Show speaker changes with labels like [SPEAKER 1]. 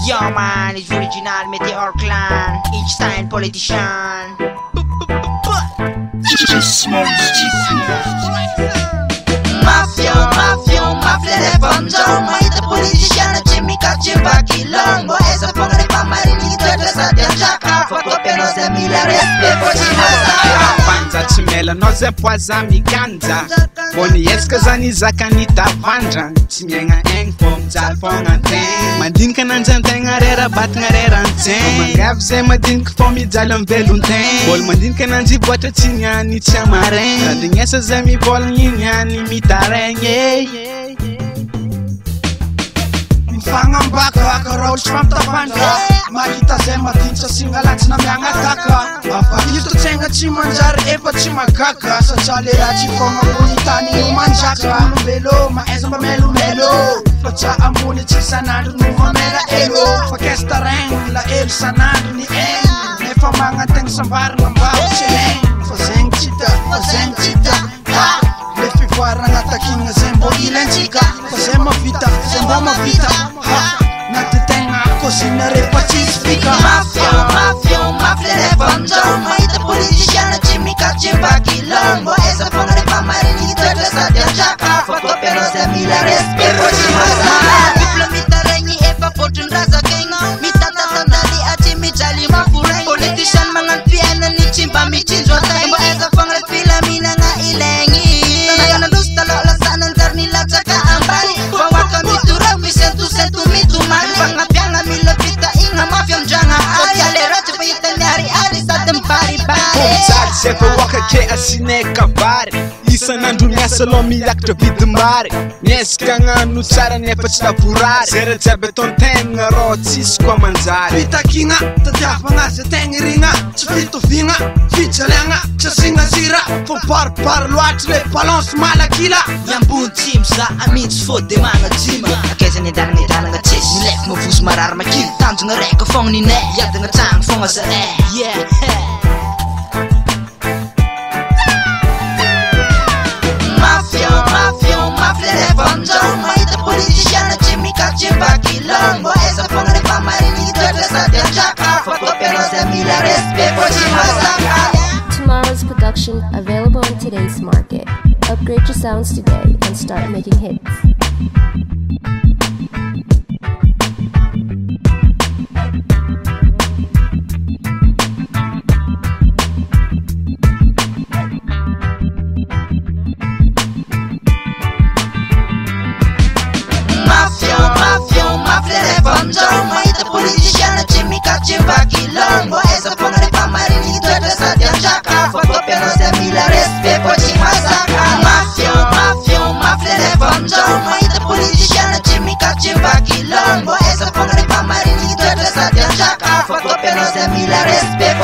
[SPEAKER 1] Yo man, it's original METEOR clan, each style politician. Mafia le bonjo, maita politician, Jimmy Kachimba Kilongo, esa ponga de pamarini, tueta sa de jaka, foto penos de mila respe, pochimasa.
[SPEAKER 2] Panza chimela, noze poaza miganja, boni eska zani zakanita vandra, chimyenga eng pom jal ponga ten. Mandin kananjan tenga rera bat ngarera ten. Mangab ze mandin kfomi jalam velun ten. Bol mandin kananji bota chinyani chamaren. Landing esa zemi bol nyani mitaren
[SPEAKER 3] Fangang baka, karol shmam tapanga Makita zema tinsa singalats na mianga taka Afahito tsenga chimanjar epa chimagaka Sa chale rachi fonga bonitani umanjaka Lubelo, maeza melo melo Pacha ambuni chisanadu numa mera elo Fakesta reng, la el sanadu ni en Nefa manga teng sambar ngambao chileng Fazeng chita, ha Lefi farang ataking zembo ilan chika Fazema vita, zembo vita ha Nate tenga cocina repacifica
[SPEAKER 1] Mafia le bonjo, maita politician, Jimmy Kachimba Kilongo, esa ponga de pamarini, tueta sa de jaka, foto penos de mila respe, pochimasa. Diplomita rengi epa fortune rasa kenga, mitata tandali a Jimmy Jali mafureng. Politician mangan piano ni chimba mi chinjwa tengo, esa ponga de fila mina nga ilengi. Tanayana luz talo la sanan karni la chaka ambari, wawaka mitura sentu mitu mari, pangapianga mila pita inga mafia mjanga ari, alera chupa itanyari ari sa tempari bari.
[SPEAKER 2] Pomzad sefe waka ke asine kabari. Isa nandu nyasa lo miyak to vidmari. Nyeska nganu tsara nefa chita purari. Zere beton tenga ro tis kwa manzari.
[SPEAKER 3] Vita kinga, tatiapa nga se tengi ringa Chifito vinga, fichalenga, chasinga zira Fon par luat le palons malakila
[SPEAKER 1] Yambun chimsa, amits fod de manga chima. Akeza ni dana nga chis, ni lef mo fus marar makil. Tanto nga reko fong ni ne, yada nga tang fong asa yeah. Mafia le bonjo, maita politician, Jimmy Kachimba Kilongo, esa ponga de pamarini, tueta sa de jaka, foto penos de mila respe, pochimasa.
[SPEAKER 4] Tomorrow's production available in today's market. Upgrade your sounds today and start making hits.
[SPEAKER 1] Mafia le bonjo, maita politician, Jimmy Kachimba Kilongo, esa ponga de pamarini, tueta sa de jaka, foto penos de mila respe, pochimasa. Mafia le bonjo, maita politician, Jimmy Kachimba Kilongo, esa ponga de pamarini, tueta sa de jaka, foto penos de mila respe,